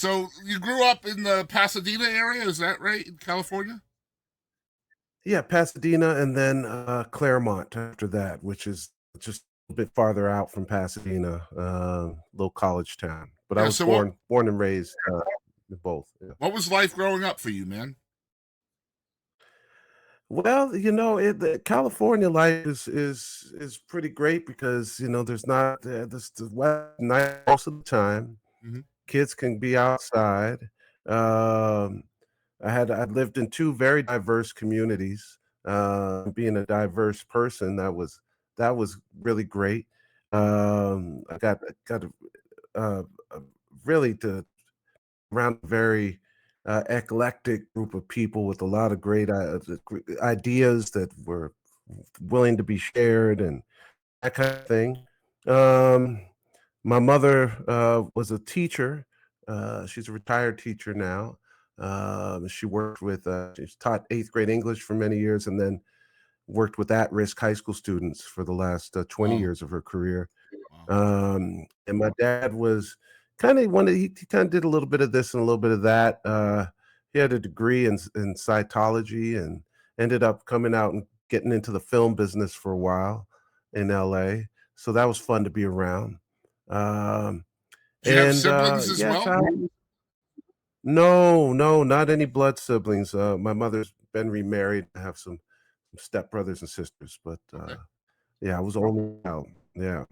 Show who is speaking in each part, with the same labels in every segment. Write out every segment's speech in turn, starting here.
Speaker 1: So you grew up in the Pasadena area, is that right, in California?
Speaker 2: Yeah, Pasadena and then, Claremont after that, which is just a bit farther out from Pasadena, little college town. But I
Speaker 1: Yeah.
Speaker 2: was
Speaker 1: So what
Speaker 2: born and raised, in both, yeah.
Speaker 1: what was life growing up for you, man?
Speaker 2: Well, the California life is pretty great because, there's not this the weather nice most of the time.
Speaker 1: Hmm.
Speaker 2: Kids can be outside. Um, I lived in 2 very diverse communities. Being a diverse person, that was really great. I got uh, uh, really to around a very, eclectic group of people with a lot of great, ideas that were willing to be shared and that kind of thing. Um, my mother, was a teacher. She's a retired teacher now. She worked with, she's taught 8th grade English for many years and then worked with at-risk high school students for the last, 20
Speaker 1: Oh,
Speaker 2: years of her career.
Speaker 1: wow.
Speaker 2: And my dad was kinda one of he kinda did a little bit of this and a little bit of that. He had a degree in cytology and ended up coming out and getting into the film business for a while in LA, so that was fun to be around. Um,
Speaker 1: Do you have
Speaker 2: and,
Speaker 1: siblings as
Speaker 2: yeah,
Speaker 1: well?
Speaker 2: No, no, not any blood siblings. My mother's been remarried. I have some stepbrothers and sisters, but,
Speaker 1: Okay.
Speaker 2: yeah, I was only out. Yeah.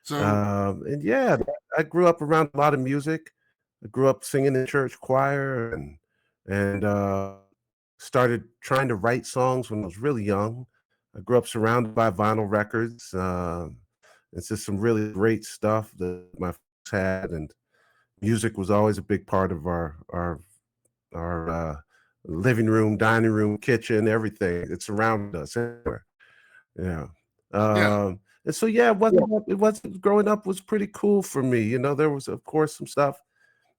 Speaker 1: So
Speaker 2: And yeah, I grew up around a lot of music. I grew up singing in church choir and started trying to write songs when I was really young. I grew up surrounded by vinyl records. It's just some really great stuff that my folks had, and music was always a big part of our living room, dining room, kitchen, everything. It surrounded us everywhere. Yeah.
Speaker 1: yeah,
Speaker 2: And so, yeah, it wasn't growing up was pretty cool for me, there was, of course, some stuff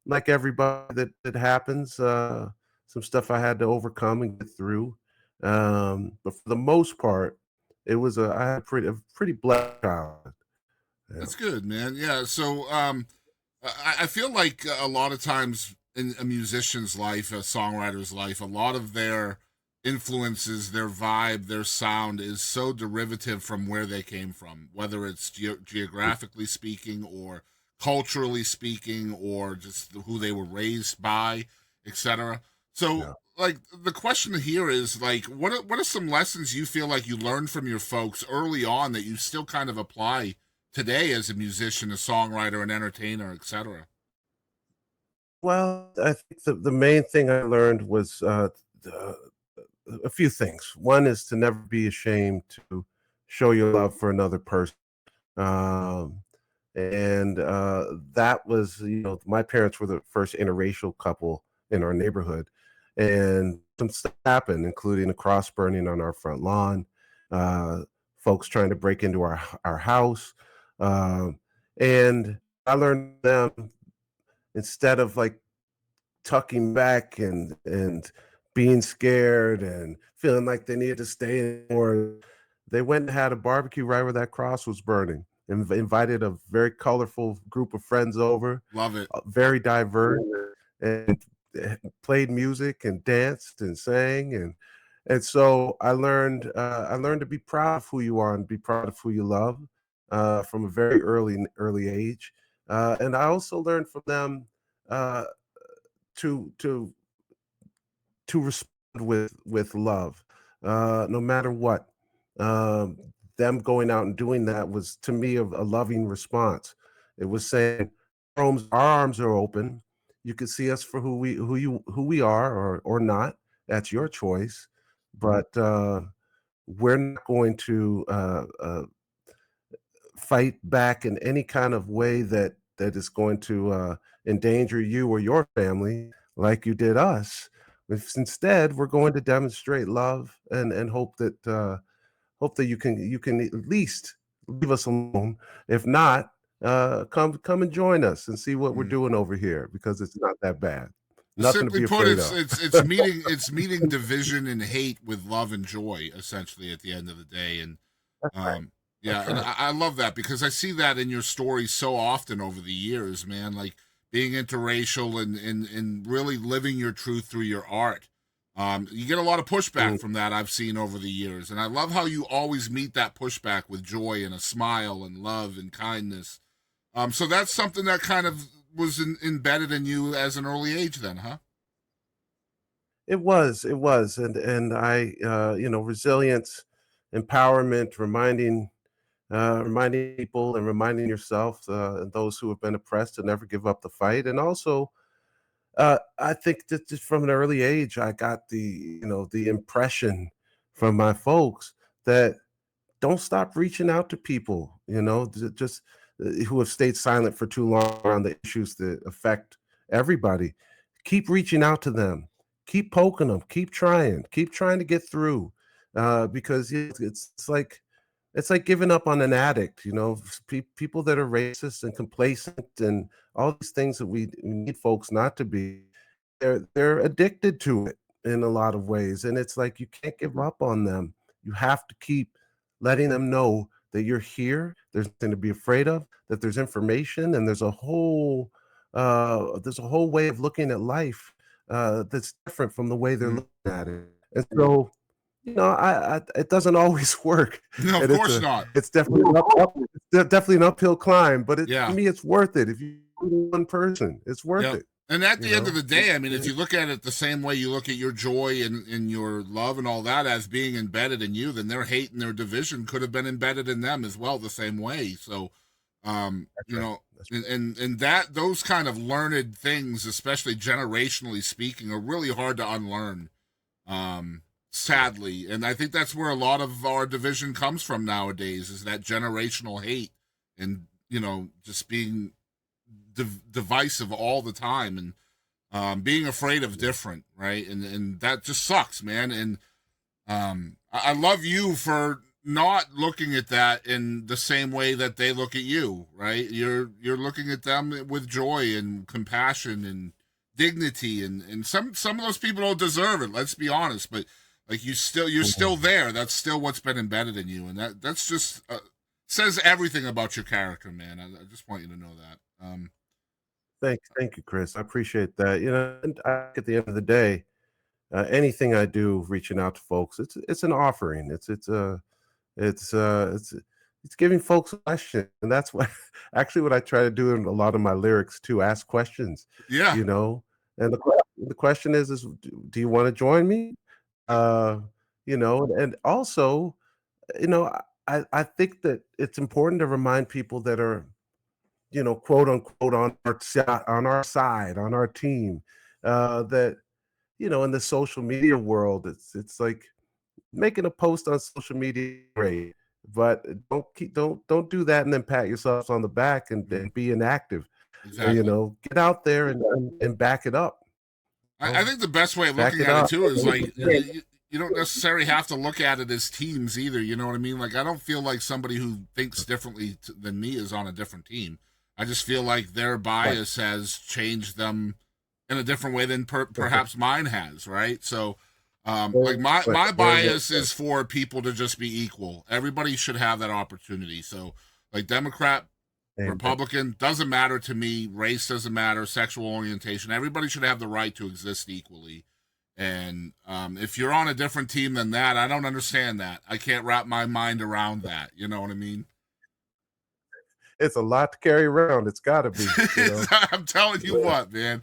Speaker 2: like everybody that happens, some stuff I had to overcome and get through, but for the most part, I had a pretty blessed childhood, yeah.
Speaker 1: that's good, man. Yeah. So I feel like a lot of times in a musician's life, a songwriter's life, a lot of their influences, their vibe, their sound is so derivative from where they came from, whether it's geographically speaking or culturally speaking or just who they were raised by, etc. So,
Speaker 2: Yeah.
Speaker 1: like, the question here is like, what are some lessons you feel like you learned from your folks early on that you still kind of apply today as a musician, a songwriter, an entertainer, etc.?
Speaker 2: Well, I think the main thing I learned was, the a few things. One is to never be ashamed to show your love for another person. Um, and that was, my parents were the first interracial couple in our neighborhood, and some stuff happened, including a cross burning on our front lawn, uh, folks trying to break into our house, um, and I learned them instead of like tucking back and being scared and feeling like they needed to stay more. They went and had a barbecue right where that cross was burning. Invited a very colorful group of friends over,
Speaker 1: Love it.
Speaker 2: very diverse, and played music and danced and sang and so I learned to be proud of who you are and be proud of who you love from a very early age. And I also learned from them uh, to to to respond with love, no matter what. Um, them going out and doing that was to me a loving response. It was saying, our arms are open. You can see us for who we are or not. That's your choice. But we're not going to fight back in any kind of way that is going to endanger you or your family like you did us. If instead we're going to demonstrate love and hope that you can at least leave us alone. If not, come and join us and see what we're
Speaker 1: Mm.
Speaker 2: doing over here because it's not that bad. Nothing to
Speaker 1: Simply
Speaker 2: be
Speaker 1: put,
Speaker 2: afraid
Speaker 1: it's
Speaker 2: of.
Speaker 1: it's meeting division and hate with love and joy, essentially, at the end of the day. And
Speaker 2: That's right.
Speaker 1: yeah,
Speaker 2: That's
Speaker 1: and
Speaker 2: right.
Speaker 1: I love that because I see that in your stories so often over the years, man. Like being interracial and really living your truth through your art. You get a lot of pushback from that I've seen over the years, and I love how you always meet that pushback with joy and a smile and love and kindness. So that's something that kind of was embedded in you as an early age, then, huh?
Speaker 2: It was, and I, resilience, empowerment, reminding people and reminding yourself and those who have been oppressed to never give up the fight, and also, I think that just from an early age, I got the impression from my folks that don't stop reaching out to people, just who have stayed silent for too long around the issues that affect everybody. Keep reaching out to them, keep poking them, keep trying to get through, because it's like giving up on an addict. People that are racist and complacent and all these things that we need folks not to be. They're addicted to it in a lot of ways, and it's like you can't give up on them. You have to keep letting them know that you're here. There's nothing to be afraid of. That there's information, and there's a whole way of looking at life that's different from the way they're
Speaker 1: Mhm.
Speaker 2: looking at it. And so, it doesn't always work,
Speaker 1: No, of
Speaker 2: and
Speaker 1: course not.
Speaker 2: it's definitely definitely an uphill climb. But to
Speaker 1: Yeah.
Speaker 2: me, it's worth it. If you one person, it's worth
Speaker 1: Yep.
Speaker 2: it.
Speaker 1: And at
Speaker 2: You
Speaker 1: the end of
Speaker 2: know.
Speaker 1: the day, I mean, if you look at it the same way you look at your joy and your love and all that as being embedded in you, then their hate and their division could have been embedded in them as well, the same way. So,
Speaker 2: That's
Speaker 1: you
Speaker 2: right.
Speaker 1: know,
Speaker 2: That's
Speaker 1: and that those kind of learned things, especially generationally speaking, are really hard to unlearn. Sadly, and I think that's where a lot of our division comes from nowadays is that generational hate and just being divisive all the time and being afraid of different, right? And that just sucks, man. And I love you for not looking at that in the same way that they look at you, right? You're looking at them with joy and compassion and dignity, and some of those people don't deserve it. Let's be honest, but like you're still
Speaker 2: right.
Speaker 1: there. That's still what's been embedded in you, and that's just says everything about your character, man. I just want you to know that.
Speaker 2: Thank you, Chris. I appreciate that. And at the end of the day, anything I do reaching out to folks, it's an offering. It's giving folks a question, and that's what actually what I try to do in a lot of my lyrics too. Ask questions,
Speaker 1: Yeah,
Speaker 2: you know. And the question is, do you want to join me? Uh, and also, I think that it's important to remind people that are quote unquote on our side, on our team, that in the social media world, it's like making a post on social media is great, but don't do that and then pat yourselves on the back and be inactive.
Speaker 1: exactly.
Speaker 2: Get out there and back it up.
Speaker 1: I think the best way of
Speaker 2: Back
Speaker 1: looking
Speaker 2: it
Speaker 1: at it
Speaker 2: up.
Speaker 1: too is like you don't necessarily have to look at it as teams either. You know what I mean? Like I don't feel like somebody who thinks differently than me is on a different team. I just feel like their
Speaker 2: Right.
Speaker 1: bias has changed them in a different way than perhaps mine has. Right? So, like
Speaker 2: Right.
Speaker 1: my
Speaker 2: Very well
Speaker 1: bias
Speaker 2: said.
Speaker 1: is for people to just be equal. Everybody should have that opportunity. So, like Democrat,
Speaker 2: Amen.
Speaker 1: Republican, doesn't matter to me. Race doesn't matter. Sexual orientation. Everybody should have the right to exist equally. And if you're on a different team than that, I don't understand that. I can't wrap my mind around that. You know what I mean?
Speaker 2: It's a lot to carry around. It's gotta be.
Speaker 1: I'm telling you what, man.